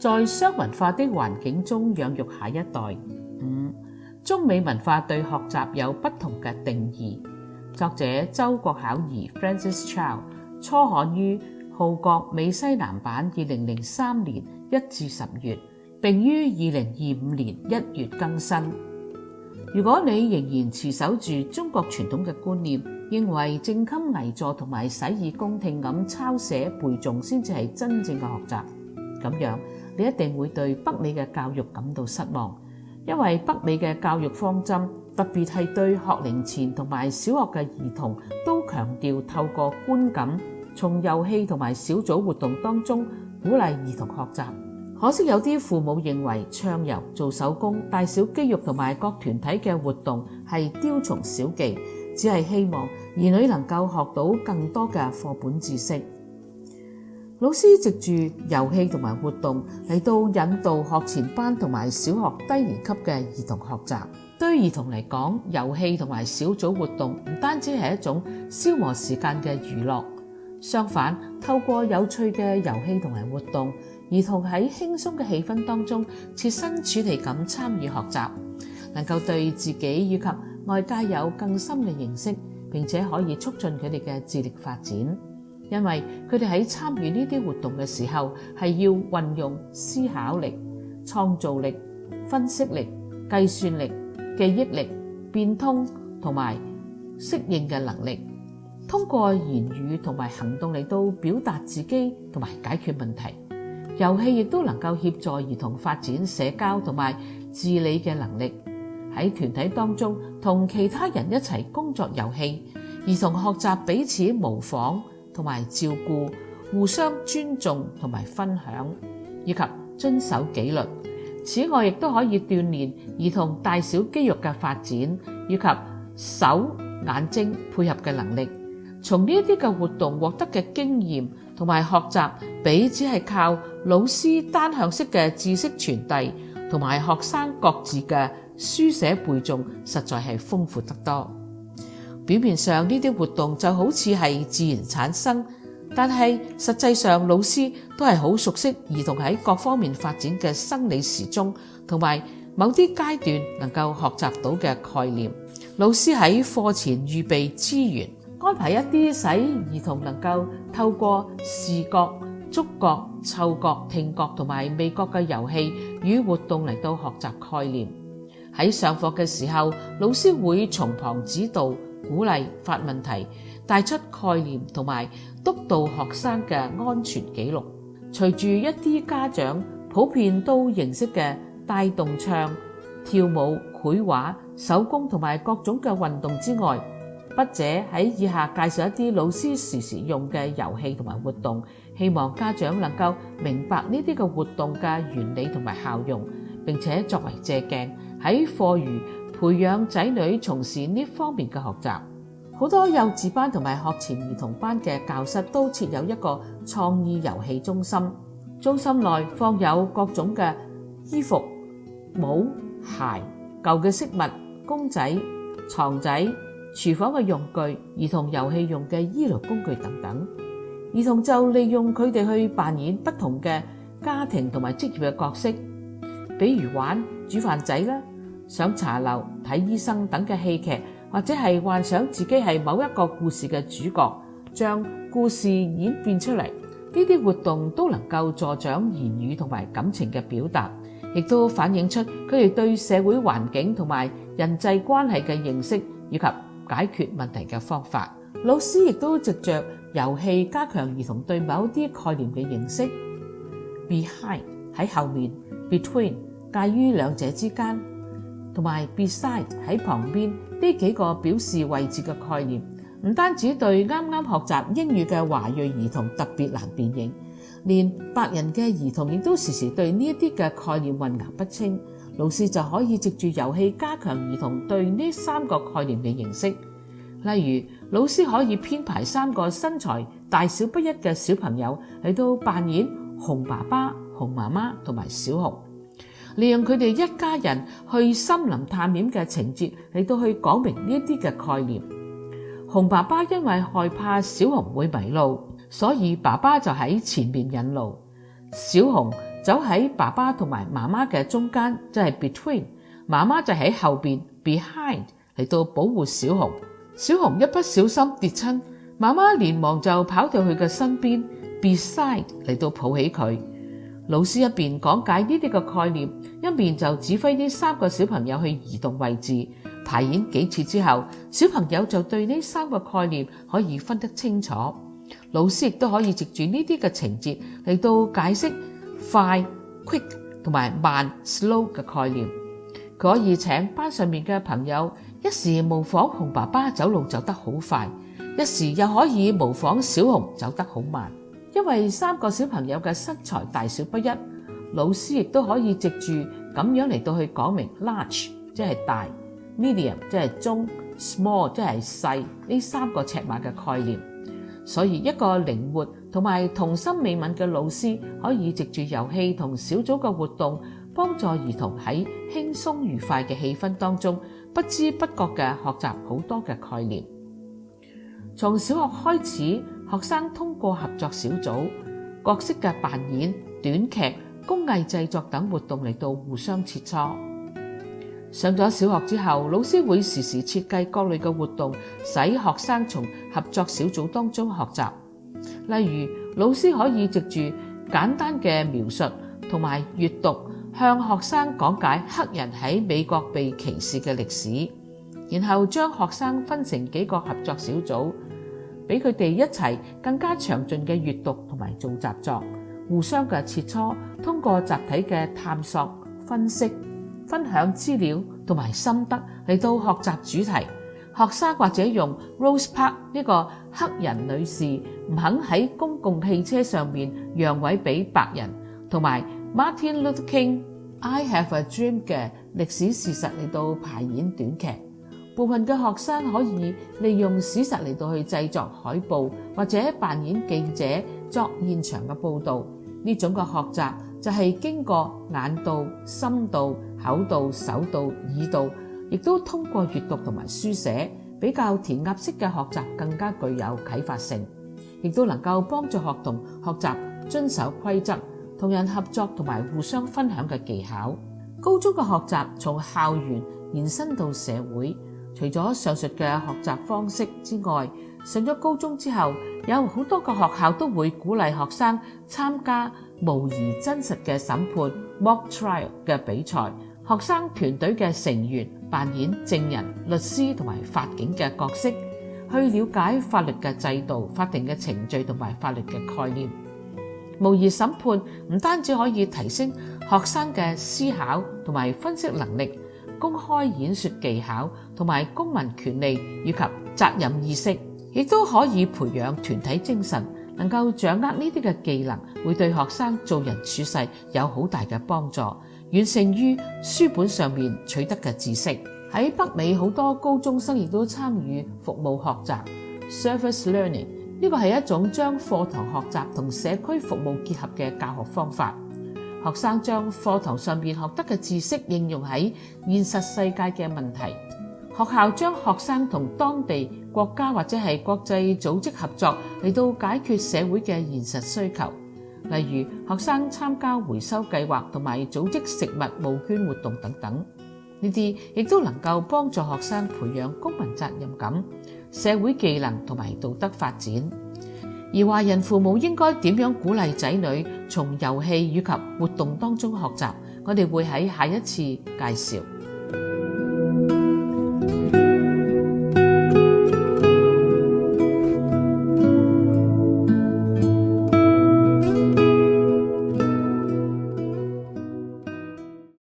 在雙文化的環境中養育下一代。5. 中美文化對學習有不同嘅定義。作者周國考兒 Francis Chow 初刊於《號角美西南版》2003年1至10月，並於2025年1月更新。如果你仍然持守住中國傳統嘅觀念，認為正襟危坐同埋洗耳恭聽咁抄寫背誦先至係真正嘅學習，咁樣你一定會對北美嘅教育感到失望，因為北美嘅教育方針，特別係對學齡前同埋小學嘅兒童，都強調透過觀感，從遊戲同埋小組活動當中鼓勵兒童學習。可惜有啲父母認為暢遊、做手工、大小肌肉同埋各團體嘅活動係雕蟲小技，只係希望兒女能夠學到更多嘅課本知識。老師藉住遊戲同埋活動嚟到引導學前班同埋小學低年級嘅兒童學習。對兒童嚟講，遊戲同埋小組活動唔單止係一種消磨時間嘅娛樂，相反，透過有趣嘅遊戲同埋活動，兒童喺輕鬆嘅氣氛當中設身處地咁參與學習，能夠對自己以及外界有更深嘅認識，並且可以促進佢哋嘅智力發展。因為佢哋喺參與呢啲活動嘅時候，係要運用思考力、創造力、分析力、計算力、記憶力、變通同埋適應嘅能力，通過言語同埋行動嚟到表達自己同埋解決問題。遊戲亦都能夠協助兒童發展社交同埋自理嘅能力。喺團體當中同其他人一齊工作遊戲，兒童學習彼此模仿同埋照顧，互相尊重同埋分享，以及遵守紀律。此外，亦都可以鍛鍊兒童大小肌肉嘅發展，以及手眼睛配合嘅能力。從呢一啲嘅活動獲得嘅經驗同埋學習，比只係靠老師單向式嘅知識傳遞同埋學生各自嘅書寫背誦，實在係豐富得多。表面上呢啲活動就好似係自然產生，但係實際上老師都係好熟悉兒童喺各方面發展嘅生理時鐘，同埋某啲階段能夠學習到嘅概念。老師喺課前預備資源，安排一啲使兒童能夠透過視覺、觸覺、嗅覺、聽覺同埋味覺嘅遊戲與活動嚟到學習概念。喺上課嘅時候，老師會從旁指導、鼓勵發問題，帶出概念同埋督導學生嘅安全記錄。隨住一啲家長普遍都認識嘅帶動唱、跳舞、繪畫、手工同埋各種嘅運動之外，筆者喺以下介紹一啲老師時時用嘅遊戲同埋活動，希望家長能夠明白呢啲嘅活動嘅原理同埋效用，並且作為借鏡喺課餘培養仔女從事呢方面嘅學習。好多幼稚班同埋學前兒童班嘅教室都設有一個創意遊戲中心，中心內放有各種嘅衣服、帽、鞋、舊嘅飾物、公仔、床仔、廚房嘅用具、兒童遊戲用嘅醫療工具等等。兒童就利用佢哋去扮演不同嘅家庭同埋職業嘅角色，比如玩煮飯仔啦、上茶樓、睇醫生等嘅戲劇，或者係幻想自己係某一個故事嘅主角，將故事演變出嚟。呢啲活動都能夠助長言語同埋感情嘅表達，亦都反映出佢哋對社會環境同埋人際關係嘅認識，以及解決問題嘅方法。老師亦都藉着遊戲加強兒童對某啲概念嘅認識。Behind 喺後面， Between 介於兩者之間，同埋 Beside 喺旁邊，呢幾個表示位置嘅概念，唔單止對啱啱學習英語嘅華裔兒童特別難辨認，連白人嘅兒童亦都時時對呢一啲嘅概念混淆不清。老師就可以藉住遊戲加強兒童對呢三個概念嘅認識。例如，老師可以編排3個身材大小不一嘅小朋友嚟到扮演熊爸爸、熊媽媽同埋小熊，利用佢哋一家人去森林探險嘅情節嚟到去講明呢一啲嘅概念。熊爸爸因為害怕小熊會迷路，所以爸爸就喺前面引路，小熊走喺爸爸同埋媽媽嘅中間，即係 between， 媽媽就喺後邊 behind 嚟到保護小熊。小熊一不小心跌親，媽媽連忙就跑到佢嘅身邊 beside 嚟到抱起佢。老師一邊講解呢啲嘅概念，一邊就指揮呢3個小朋友去移動位置。排演幾次之後，小朋友就對呢3個概念可以分得清楚。老師亦都可以藉住呢啲嘅情節嚟到解釋快 quick 同埋慢 slow 嘅概念。佢可以請班上面嘅朋友一時模仿熊爸爸走路走得好快，一時又可以模仿小熊走得好慢。因為3個小朋友嘅身材大小不一，老師亦都可以藉住咁樣嚟到去講明 large 即係大， medium 即係中， small 即係細呢3個尺碼嘅概念。所以一個靈活同埋童心未泯嘅老師可以藉住遊戲同小組嘅活動，幫助兒童喺輕鬆愉快嘅氣氛當中不知不覺嘅學習好多嘅概念。從小學開始，學生通過合作小組、角色嘅扮演、短劇、工藝製作等活動嚟到互相切磋。上咗小學之後，老師會時時設計各類嘅活動，使學生從合作小組當中學習。例如，老師可以藉住簡單嘅描述同埋閱讀，向學生講解黑人喺美國被歧視嘅歷史，然後將學生分成幾個合作小組，俾佢哋一齊更加詳盡嘅閱讀同埋做習作，互相嘅切磋，通過集體嘅探索、分析、分享資料同埋心得嚟到學習主題。學生或者用 Rose Park 呢個黑人女士唔肯喺公共汽車上面讓位俾白人，同埋 Martin Luther King I Have a Dream 嘅歷史事實嚟到排演短劇。部分嘅學生可以利用史實嚟到去製作海報，或者扮演記者作現場嘅報導。呢種嘅學習就係經過眼導、心導、口導、手導、耳導，亦都通過閱讀同埋書寫，比較填鴨式嘅學習更加具有啟發性，亦都能夠幫助學童學習遵守規則、同人合作同埋互相分享嘅技巧。高中嘅學習從校園延伸到社會，除咗上述嘅學習方式之外，上咗高中之後，有好多個學校都會鼓勵學生參加模擬真實嘅審判 mock trial 嘅比賽。學生團隊嘅成員扮演證人、律師同埋法警嘅角色，去了解法律嘅制度、法庭嘅程序同埋法律嘅概念。模擬審判唔單止可以提升學生嘅思考同埋分析能力、公開演說技巧同埋公民權利以及責任意識，亦都可以培養團體精神。能夠掌握呢啲嘅技能，會對學生做人處世有好大嘅幫助，遠勝於書本上面取得嘅知識。喺北美，好多高中生亦都參與服務學習 service learning， 呢個係一種將課堂學習同社區服務結合嘅教學方法。學生將課堂上面學得嘅知識應用喺現實世界嘅問題。學校將學生同當地、國家或者係國際組織合作嚟到解決社會嘅現實需求。例如學生參加回收計劃同埋組織食物募捐活動等等，呢啲亦都能夠幫助學生培養公民責任感、社會技能同埋道德發展。而華人父母應該點樣鼓勵仔女從遊戲以及活動當中學習？我哋會喺下一次介紹。